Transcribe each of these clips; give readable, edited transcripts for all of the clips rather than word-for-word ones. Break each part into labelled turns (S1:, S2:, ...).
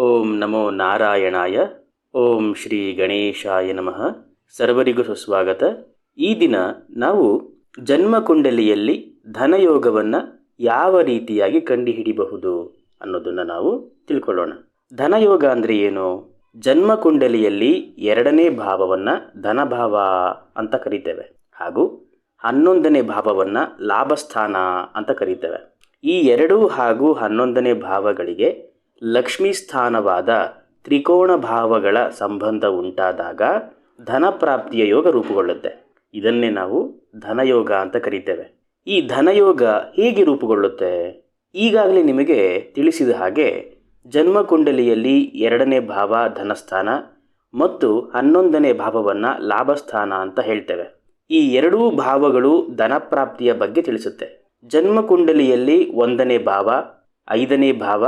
S1: ಓಂ ನಮೋ ನಾರಾಯಣಾಯ. ಓಂ ಶ್ರೀ ಗಣೇಶಾಯ ನಮಃ. ಸರ್ವರಿಗೂ ಸುಸ್ವಾಗತ. ಈ ದಿನ ನಾವು ಜನ್ಮಕುಂಡಲಿಯಲ್ಲಿ ಧನಯೋಗವನ್ನು ಯಾವ ರೀತಿಯಾಗಿ ಕಂಡುಹಿಡಿಯಬಹುದು ಅನ್ನೋದನ್ನು ನಾವು ತಿಳ್ಕೊಳ್ಳೋಣ. ಧನಯೋಗ ಅಂದರೆ ಏನು? ಜನ್ಮಕುಂಡಲಿಯಲ್ಲಿ 2ನೇ ಭಾವವನ್ನು ಧನಭಾವ ಅಂತ ಕರಿತೇವೆ, ಹಾಗೂ 11ನೇ ಭಾವವನ್ನು ಲಾಭಸ್ಥಾನ ಅಂತ ಕರಿತೇವೆ. ಈ 2 ಹಾಗೂ 11ನೇ ಭಾವಗಳಿಗೆ ಲಕ್ಷ್ಮೀ ಸ್ಥಾನವಾದ ತ್ರಿಕೋಣ ಭಾವಗಳ ಸಂಬಂಧ ಉಂಟಾದಾಗ ಧನಪ್ರಾಪ್ತಿಯ ಯೋಗ ರೂಪುಗೊಳ್ಳುತ್ತೆ. ಇದನ್ನೇ ನಾವು ಧನಯೋಗ ಅಂತ ಕರಿತೇವೆ. ಈ ಧನಯೋಗ ಹೇಗೆ ರೂಪುಗೊಳ್ಳುತ್ತೆ? ಈಗಾಗಲೇ ನಿಮಗೆ ತಿಳಿಸಿದ ಹಾಗೆ ಜನ್ಮಕುಂಡಲಿಯಲ್ಲಿ 2ನೇ ಭಾವ ಧನಸ್ಥಾನ ಮತ್ತು 11ನೇ ಭಾವವನ್ನು ಲಾಭಸ್ಥಾನ ಅಂತ ಹೇಳ್ತೇವೆ. ಈ 2 ಭಾವಗಳು ಧನಪ್ರಾಪ್ತಿಯ ಬಗ್ಗೆ ತಿಳಿಸುತ್ತೆ. ಜನ್ಮಕುಂಡಲಿಯಲ್ಲಿ 1ನೇ ಭಾವ, 5ನೇ ಭಾವ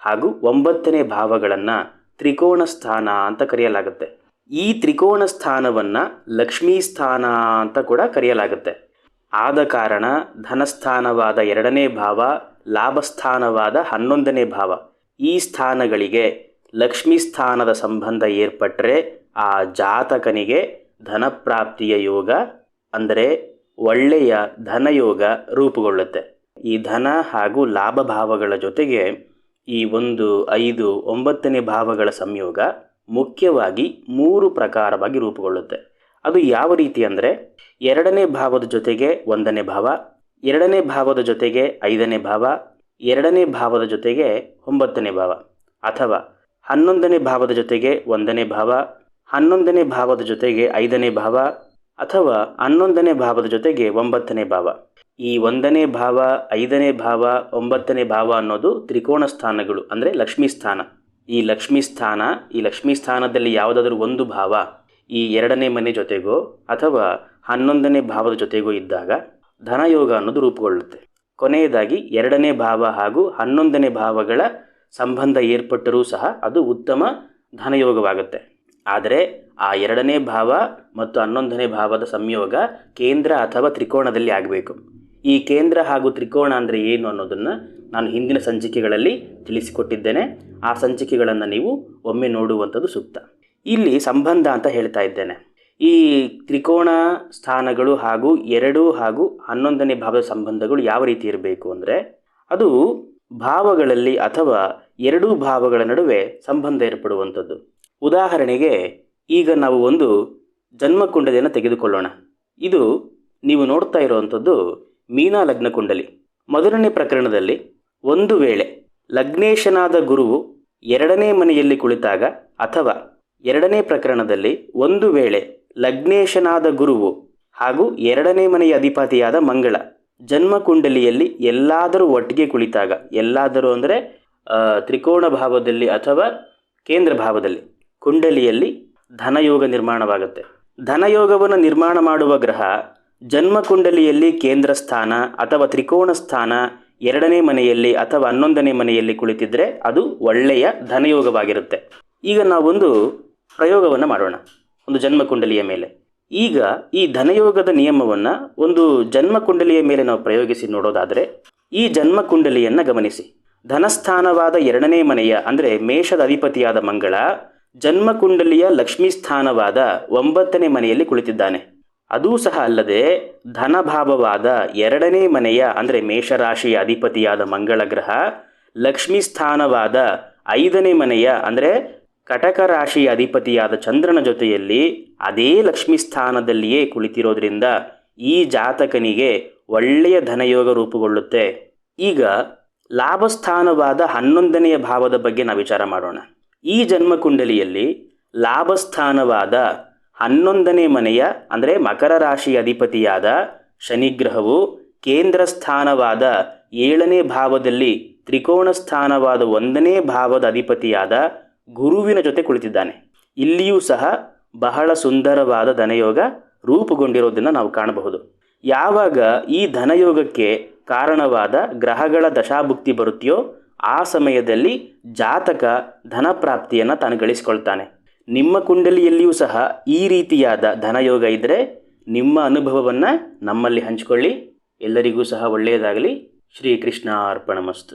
S1: ಹಾಗೂ 9ನೇ ಭಾವಗಳನ್ನು ತ್ರಿಕೋಣ ಸ್ಥಾನ ಅಂತ ಕರೆಯಲಾಗುತ್ತೆ. ಈ ತ್ರಿಕೋಣ ಸ್ಥಾನವನ್ನು ಲಕ್ಷ್ಮೀ ಸ್ಥಾನ ಅಂತ ಕೂಡ ಕರೆಯಲಾಗುತ್ತೆ. ಆದ ಕಾರಣ ಧನಸ್ಥಾನವಾದ 2ನೇ ಭಾವ, ಲಾಭಸ್ಥಾನವಾದ 11ನೇ ಭಾವ, ಈ ಸ್ಥಾನಗಳಿಗೆ ಲಕ್ಷ್ಮೀ ಸ್ಥಾನದ ಸಂಬಂಧ ಏರ್ಪಟ್ಟರೆ ಆ ಜಾತಕನಿಗೆ ಧನಪ್ರಾಪ್ತಿಯ ಯೋಗ ಅಂದರೆ ಒಳ್ಳೆಯ ಧನಯೋಗ ರೂಪುಗೊಳ್ಳುತ್ತೆ. ಈ ಧನ ಹಾಗೂ ಲಾಭ ಭಾವಗಳ ಜೊತೆಗೆ ಈ 1, 5, 9ನೇ ಭಾವಗಳ ಸಂಯೋಗ ಮುಖ್ಯವಾಗಿ 3 ಪ್ರಕಾರವಾಗಿ ರೂಪುಗೊಳ್ಳುತ್ತೆ. ಅದು ಯಾವ ರೀತಿ ಅಂದರೆ 2ನೇ ಭಾವದ ಜೊತೆಗೆ 1ನೇ ಭಾವ, 2ನೇ ಭಾವದ ಜೊತೆಗೆ 5ನೇ ಭಾವ, 2ನೇ ಭಾವದ ಜೊತೆಗೆ 9ನೇ ಭಾವ, ಅಥವಾ 11ನೇ ಭಾವದ ಜೊತೆಗೆ 1ನೇ ಭಾವ, 11ನೇ ಭಾವದ ಜೊತೆಗೆ 5ನೇ ಭಾವ, ಅಥವಾ 11ನೇ ಭಾವದ ಜೊತೆಗೆ 9ನೇ ಭಾವ. ಈ 1ನೇ ಭಾವ, 5ನೇ ಭಾವ, 9ನೇ ಭಾವ ಅನ್ನೋದು ತ್ರಿಕೋಣ ಸ್ಥಾನಗಳು, ಅಂದರೆ ಲಕ್ಷ್ಮೀ ಸ್ಥಾನ. ಈ ಲಕ್ಷ್ಮೀ ಸ್ಥಾನದಲ್ಲಿ ಯಾವುದಾದ್ರೂ ಒಂದು ಭಾವ ಈ 2ನೇ ಮನೆ ಜೊತೆಗೋ ಅಥವಾ 11ನೇ ಭಾವದ ಜೊತೆಗೋ ಇದ್ದಾಗ ಧನಯೋಗ ಅನ್ನೋದು ರೂಪುಗೊಳ್ಳುತ್ತೆ. ಕೊನೆಯದಾಗಿ 2ನೇ ಭಾವ ಹಾಗೂ 11ನೇ ಭಾವಗಳ ಸಂಬಂಧ ಏರ್ಪಟ್ಟರೂ ಸಹ ಅದು ಉತ್ತಮ ಧನಯೋಗವಾಗುತ್ತೆ. ಆದರೆ ಆ 2ನೇ ಭಾವ ಮತ್ತು 11ನೇ ಭಾವದ ಸಂಯೋಗ ಕೇಂದ್ರ ಅಥವಾ ತ್ರಿಕೋಣದಲ್ಲಿ ಆಗಬೇಕು. ಈ ಕೇಂದ್ರ ಹಾಗೂ ತ್ರಿಕೋಣ ಅಂದರೆ ಏನು ಅನ್ನೋದನ್ನು ನಾನು ಹಿಂದಿನ ಸಂಚಿಕೆಗಳಲ್ಲಿ ತಿಳಿಸಿಕೊಟ್ಟಿದ್ದೇನೆ. ಆ ಸಂಚಿಕೆಗಳನ್ನು ನೀವು ಒಮ್ಮೆ ನೋಡುವಂಥದ್ದು ಸೂಕ್ತ. ಇಲ್ಲಿ ಸಂಬಂಧ ಅಂತ ಹೇಳ್ತಾ ಇದ್ದೇನೆ. ಈ ತ್ರಿಕೋಣ ಸ್ಥಾನಗಳು ಹಾಗೂ 2 ಹಾಗೂ 11ನೇ ಭಾವದ ಸಂಬಂಧಗಳು ಯಾವ ರೀತಿ ಇರಬೇಕು ಅಂದರೆ, ಅದು ಭಾವಗಳಲ್ಲಿ ಅಥವಾ 2 ಭಾವಗಳ ನಡುವೆ ಸಂಬಂಧ ಏರ್ಪಡುವಂಥದ್ದು. ಉದಾಹರಣೆಗೆ ಈಗ ನಾವು ಒಂದು ಜನ್ಮಕುಂಡಲಿಯನ್ನು ತೆಗೆದುಕೊಳ್ಳೋಣ. ಇದು ನೀವು ನೋಡ್ತಾ ಇರುವಂಥದ್ದು ಮೀನ ಲಗ್ನ ಕುಂಡಲಿ. ಮೊದಲನೇ ಪ್ರಕರಣದಲ್ಲಿ ಒಂದು ವೇಳೆ ಲಗ್ನೇಶನಾದ ಗುರುವು 2ನೇ ಮನೆಯಲ್ಲಿ ಕುಳಿತಾಗ, ಅಥವಾ 2ನೇ ಪ್ರಕರಣದಲ್ಲಿ ಒಂದು ವೇಳೆ ಲಗ್ನೇಶನಾದ ಗುರುವು ಹಾಗೂ 2ನೇ ಮನೆಯ ಅಧಿಪತಿಯಾದ ಮಂಗಳ ಜನ್ಮಕುಂಡಲಿಯಲ್ಲಿ ಎಲ್ಲಾದರೂ ಒಟ್ಟಿಗೆ ಕುಳಿತಾಗ, ಎಲ್ಲಾದರೂ ಅಂದರೆ ತ್ರಿಕೋಣ ಭಾವದಲ್ಲಿ ಅಥವಾ ಕೇಂದ್ರ ಭಾವದಲ್ಲಿ ಕುಂಡಲಿಯಲ್ಲಿ ಧನಯೋಗ ನಿರ್ಮಾಣವಾಗುತ್ತೆ. ಧನಯೋಗವನ್ನು ನಿರ್ಮಾಣ ಮಾಡುವ ಗ್ರಹ ಜನ್ಮಕುಂಡಲಿಯಲ್ಲಿ ಕೇಂದ್ರ ಸ್ಥಾನ ಅಥವಾ ತ್ರಿಕೋಣ ಸ್ಥಾನ 2ನೇ ಮನೆಯಲ್ಲಿ ಅಥವಾ 11ನೇ ಮನೆಯಲ್ಲಿ ಕುಳಿತಿದ್ರೆ ಅದು ಒಳ್ಳೆಯ ಧನಯೋಗವಾಗಿರುತ್ತೆ. ಈಗ ನಾವೊಂದು ಪ್ರಯೋಗವನ್ನು ಮಾಡೋಣ ಒಂದು ಜನ್ಮಕುಂಡಲಿಯ ಮೇಲೆ. ಈಗ ಈ ಧನಯೋಗದ ನಿಯಮವನ್ನು ಒಂದು ಜನ್ಮಕುಂಡಲಿಯ ಮೇಲೆ ನಾವು ಪ್ರಯೋಗಿಸಿ ನೋಡೋದಾದರೆ, ಈ ಜನ್ಮಕುಂಡಲಿಯನ್ನು ಗಮನಿಸಿ. ಧನಸ್ಥಾನವಾದ 2ನೇ ಮನೆಯ ಅಂದರೆ ಮೇಷದ ಅಧಿಪತಿಯಾದ ಮಂಗಳ ಜನ್ಮಕುಂಡಲಿಯ ಲಕ್ಷ್ಮೀ ಸ್ಥಾನವಾದ 9ನೇ ಮನೆಯಲ್ಲಿ ಕುಳಿತಿದ್ದಾನೆ. ಅದೂ ಸಹ ಅಲ್ಲದೆ ಧನಭಾವವಾದ 2ನೇ ಮನೆಯ ಅಂದರೆ ಮೇಷರಾಶಿಯ ಅಧಿಪತಿಯಾದ ಮಂಗಳ ಗ್ರಹ ಲಕ್ಷ್ಮೀ ಸ್ಥಾನವಾದ 5ನೇ ಮನೆಯ ಅಂದರೆ ಕಟಕ ರಾಶಿಯ ಅಧಿಪತಿಯಾದ ಚಂದ್ರನ ಜೊತೆಯಲ್ಲಿ ಅದೇ ಲಕ್ಷ್ಮೀ ಸ್ಥಾನದಲ್ಲಿಯೇ ಕುಳಿತಿರೋದ್ರಿಂದ ಈ ಜಾತಕನಿಗೆ ಒಳ್ಳೆಯ ಧನಯೋಗ ರೂಪುಗೊಳ್ಳುತ್ತೆ. ಈಗ ಲಾಭಸ್ಥಾನವಾದ 11ನೇ ಭಾವದ ಬಗ್ಗೆ ನಾವು ವಿಚಾರ ಮಾಡೋಣ. ಈ ಜನ್ಮಕುಂಡಲಿಯಲ್ಲಿ ಲಾಭಸ್ಥಾನವಾದ 11ನೇ ಮನೆಯ ಅಂದರೆ ಮಕರ ರಾಶಿಯ ಅಧಿಪತಿಯಾದ ಶನಿಗ್ರಹವು ಕೇಂದ್ರ ಸ್ಥಾನವಾದ 7ನೇ ಭಾವದಲ್ಲಿ ತ್ರಿಕೋಣ ಸ್ಥಾನವಾದ 1ನೇ ಭಾವದ ಅಧಿಪತಿಯಾದ ಗುರುವಿನ ಜೊತೆ ಕುಳಿತಿದ್ದಾನೆ. ಇಲ್ಲಿಯೂ ಸಹ ಬಹಳ ಸುಂದರವಾದ ಧನಯೋಗ ರೂಪುಗೊಂಡಿರೋದನ್ನು ನಾವು ಕಾಣಬಹುದು. ಯಾವಾಗ ಈ ಧನಯೋಗಕ್ಕೆ ಕಾರಣವಾದ ಗ್ರಹಗಳ ದಶಾಭುಕ್ತಿ ಬರುತ್ತೆಯೋ ಆ ಸಮಯದಲ್ಲಿ ಜಾತಕ ಧನಪ್ರಾಪ್ತಿಯನ್ನು ತಾನು ಗಳಿಸಿಕೊಳ್ತಾನೆ. ನಿಮ್ಮ ಕುಂಡಲಿಯಲ್ಲಿಯೂ ಸಹ ಈ ರೀತಿಯಾದ ಧನಯೋಗ ಇದ್ದರೆ ನಿಮ್ಮ ಅನುಭವವನ್ನು ನಮ್ಮಲ್ಲಿ ಹಂಚಿಕೊಳ್ಳಿ. ಎಲ್ಲರಿಗೂ ಸಹ ಒಳ್ಳೆಯದಾಗಲಿ. ಶ್ರೀಕೃಷ್ಣ ಅರ್ಪಣಮಸ್ತು.